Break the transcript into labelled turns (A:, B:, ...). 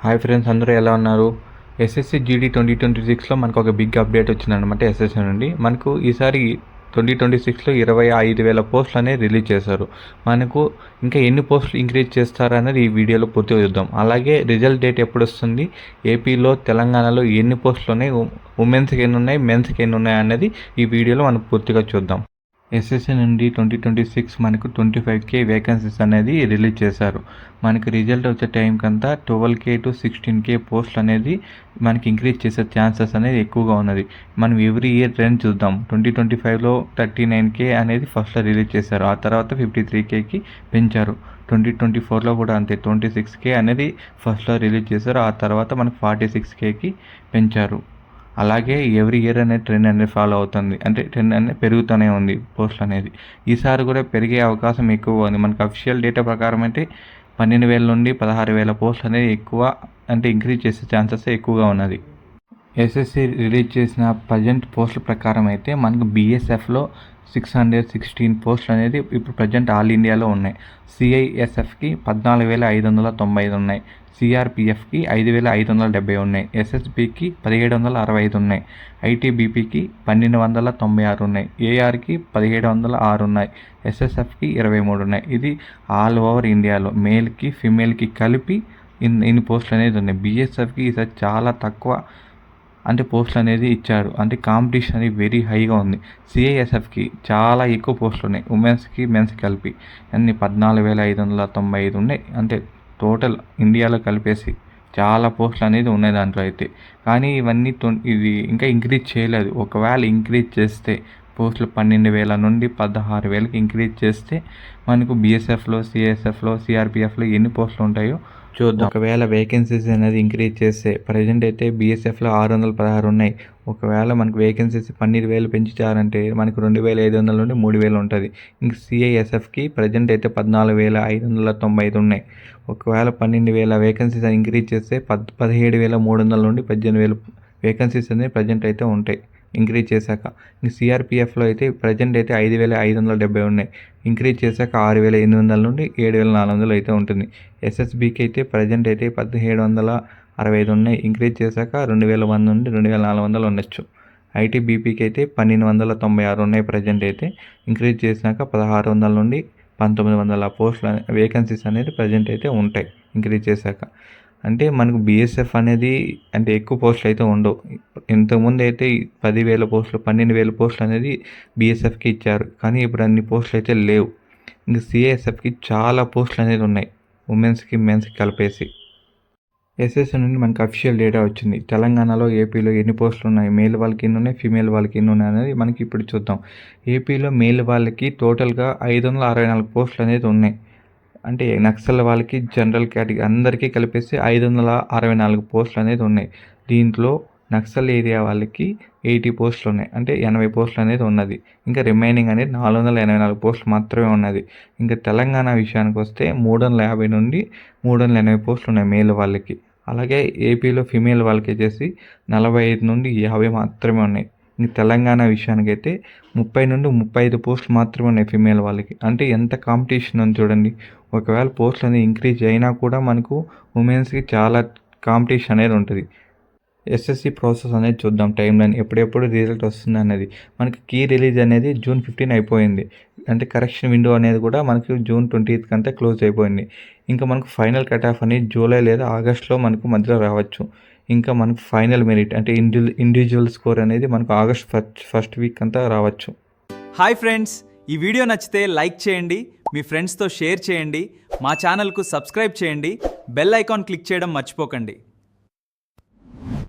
A: Hi friends, అందరూ ఎలా ఉన్నారు? ఎస్ఎస్సి జీడీ 2026లో మనకు ఒక బిగ్ అప్డేట్ వచ్చిందనమాట. ఎస్ఎస్సి నుండి మనకు ఈసారి 2026లో 25,000 పోస్టులు అనేది రిలీజ్ చేశారు. మనకు ఇంకా ఎన్ని పోస్టులు ఇంక్రీజ్ చేస్తారనేది ఈ వీడియోలో పూర్తిగా చూద్దాం. అలాగే రిజల్ట్ డేట్ ఎప్పుడు వస్తుంది, ఏపీలో తెలంగాణలో ఎన్ని పోస్టులు ఉన్నాయి, ఉమెన్స్కి ఎన్ని ఉన్నాయి, మెన్స్కి ఎన్ని ఉన్నాయి అనేది ఈ వీడియోలో మనం పూర్తిగా చూద్దాం. ఎస్ఎస్సి నుండి 2026 మనకు 25K వేకెన్సీస్ అనేది రిలీజ్ చేశారు. మనకి రిజల్ట్ వచ్చే టైంకి అంతా 12K to 16K పోస్టులు అనేది మనకి ఇంక్రీజ్ చేసే ఛాన్సెస్ అనేది ఎక్కువగా ఉన్నది. మనం ఎవ్రీ ఇయర్ ట్రెండ్ చూద్దాం. 2025లో 39K అనేది ఫస్ట్లో రిలీజ్ చేశారు, ఆ తర్వాత 53Kకి పెంచారు. 2024లో కూడా అంతే, 26K అనేది ఫస్ట్లో రిలీజ్ చేశారు, ఆ తర్వాత మనకు 46Kకి పెంచారు. అలాగే ఎవ్రీ ఇయర్ అనేది ట్రెండ్ అనేది ఫాలో అవుతుంది, అంటే ట్రెండ్ అనేది పెరుగుతూనే ఉంది పోస్టులు అనేది. ఈసారి కూడా పెరిగే అవకాశం ఎక్కువ ఉంది. మనకు అఫీషియల్ డేటా ప్రకారం అయితే 12,000 నుండి 16,000 పోస్టులు అనేది ఎక్కువ, అంటే ఇంక్రీజ్ చేసే ఛాన్సెస్ ఎక్కువగా ఉన్నది. ఎస్ఎస్సి రిలీజ్ చేసిన ప్రజెంట్ పోస్టుల ప్రకారం అయితే మనకు బీఎస్ఎఫ్లో 616 పోస్టులు అనేది ఇప్పుడు ప్రజెంట్ ఆల్ ఇండియాలో ఉన్నాయి. సిఐఎస్ఎఫ్కి 14,595 ఉన్నాయి, సిఆర్పిఎఫ్కి 5,570 ఉన్నాయి, ఎస్ఎస్బికి 1,765 ఉన్నాయి, ఐటీబీపీకి 1,296 ఉన్నాయి, ఏఆర్కి 1,706 ఉన్నాయి, ఎస్ఎస్ఎఫ్కి 23 ఉన్నాయి. ఇది ఆల్ ఓవర్ ఇండియాలో మేల్కి ఫిమేల్కి కలిపి ఇన్ని పోస్టులు అనేది ఉన్నాయి. బీఎస్ఎఫ్కి ఈసారి చాలా తక్కువ అంటే పోస్టులు అనేది ఇచ్చారు, అంటే కాంపిటీషన్ అనేది వెరీ హైగా ఉంది. సిఐఎస్ఎఫ్కి చాలా ఎక్కువ పోస్టులు ఉన్నాయి, ఉమెన్స్కి మెన్స్కి కలిపి అన్ని 14,595 ఉన్నాయి. అంటే టోటల్ ఇండియాలో కలిపేసి చాలా పోస్టులు అనేది ఉన్నాయి దాంట్లో అయితే. కానీ ఇవన్నీ ఇది ఇంకా ఇంక్రీజ్ చేయలేదు. ఒకవేళ ఇంక్రీజ్ చేస్తే పోస్టులు 12,000 నుండి 16,000కి ఇంక్రీజ్ చేస్తే మనకు బీఎస్ఎఫ్లో, సిఎస్ఎఫ్లో, సిఆర్పిఎఫ్లో ఎన్ని పోస్టులు ఉంటాయో చూద్దాం. ఒకవేళ వేకెన్సీస్ అనేది ఇంక్రీజ్ చేస్తే ప్రజెంట్ అయితే బీఎస్ఎఫ్లో 616 ఉన్నాయి. ఒకవేళ మనకు వేకెన్సీస్ 12,000 పెంచారంటే మనకు 2,500 నుండి 3,000 ఉంటుంది. ఇంక సిఐఎస్ఎఫ్కి ప్రజెంట్ అయితే 14,595 ఉన్నాయి. ఒకవేళ 12,000 వేకెన్సీస్ ఇంక్రీజ్ చేస్తే 17,300 నుండి 18,000 వేకెన్సీస్ అనేది ప్రజెంట్ అయితే ఉంటాయి ఇంక్రీజ్ చేశాక. ఇంక సిఆర్పిఎఫ్లో అయితే ప్రజెంట్ అయితే 5,570 ఉన్నాయి, ఇంక్రీజ్ చేశాక 6,800 నుండి 7,400 అయితే ఉంటుంది. ఎస్ఎస్బికి అయితే ప్రజెంట్ అయితే 1,765 ఉన్నాయి, ఇంక్రీజ్ చేశాక 2,100 నుండి 2,400 ఉండొచ్చు. ఐటీబీపీకి అయితే 1,296 ఉన్నాయి ప్రజెంట్ అయితే, ఇంక్రీజ్ చేశాక 1,600 నుండి 1,900 పోస్టులు వేకెన్సీస్ అనేది ప్రజెంట్ అయితే ఉంటాయి ఇంక్రీజ్ చేశాక. అంటే మనకు బీఎస్ఎఫ్ అనేది అంటే ఎక్కువ పోస్టులు అయితే ఉండవు. ఇంతకుముందు అయితే 10,000 పోస్టులు, 12,000 పోస్టులు అనేది బీఎస్ఎఫ్కి ఇచ్చారు, కానీ ఇప్పుడు అన్ని పోస్టులు అయితే లేవు. ఇంకా సిఐఎస్ఎఫ్కి చాలా పోస్టులు అనేది ఉన్నాయి, ఉమెన్స్కి మెన్స్కి కలిపేసి. ఎస్ఎస్సి నుండి మనకు అఫీషియల్ డేటా వచ్చింది. తెలంగాణలో, ఏపీలో ఎన్ని పోస్టులు ఉన్నాయి, మేల్ వాళ్ళకి ఎన్ని ఉన్నాయి, ఫీమేల్ వాళ్ళకి ఎన్ని ఉన్నాయి అనేది మనకి ఇప్పుడు చూద్దాం. ఏపీలో మేల్ వాళ్ళకి టోటల్గా 564 పోస్టులు అనేది ఉన్నాయి. అంటే నక్సల్ వాళ్ళకి, జనరల్ కేటగిరీ అందరికీ కలిపేసి 564 పోస్టులు అనేది ఉన్నాయి. దీంట్లో నక్సల్ ఏరియా వాళ్ళకి 80 పోస్టులు ఉన్నాయి, అంటే 80 పోస్టులు అనేది ఉన్నది. ఇంకా రిమైనింగ్ అనేది 484 పోస్టులు మాత్రమే ఉన్నది. ఇంకా తెలంగాణ విషయానికి వస్తే 350 నుండి 380 పోస్టులు ఉన్నాయి మేల్ వాళ్ళకి. అలాగే ఏపీలో ఫిమేల్ వాళ్ళకి వచ్చేసి 45 నుండి 50 మాత్రమే ఉన్నాయి. ఇంక తెలంగాణ విషయానికి అయితే 30 నుండి 35 పోస్టులు మాత్రమే ఉన్నాయి ఫిమేల్ వాళ్ళకి. అంటే ఎంత కాంపిటీషన్ ఉంది చూడండి. ఒకవేళ పోస్టులు అనేది ఇంక్రీజ్ అయినా కూడా మనకు ఉమెన్స్కి చాలా కాంపిటీషన్ అనేది ఉంటుంది. ఎస్ఎస్సి ప్రాసెస్ అనేది చూద్దాం, టైం లైన్ ఎప్పుడెప్పుడు రిజల్ట్ వస్తుంది అనేది. మనకి కీ రిలీజ్ అనేది June 15 అయిపోయింది, అంటే కరెక్షన్ విండో అనేది కూడా మనకి June 20th కంటే క్లోజ్ అయిపోయింది. ఇంకా మనకు ఫైనల్ కట్ ఆఫ్ అనేది జూలై లేదా ఆగస్ట్లో మనకు మధ్యలో రావచ్చు. ఇంకా మనకు ఫైనల్ మెరిట్ అంటే ఇండివిజువల్ స్కోర్ అనేది మనకు ఆగస్ట్ ఫస్ట్ వీక్ అంతా రావచ్చు.
B: హాయ్ ఫ్రెండ్స్, ఈ వీడియో నచ్చితే లైక్ చేయండి, మీ ఫ్రెండ్స్తో షేర్ చేయండి, మా ఛానల్కు సబ్స్క్రైబ్ చేయండి, బెల్ ఐకాన్ క్లిక్ చేయడం మర్చిపోకండి.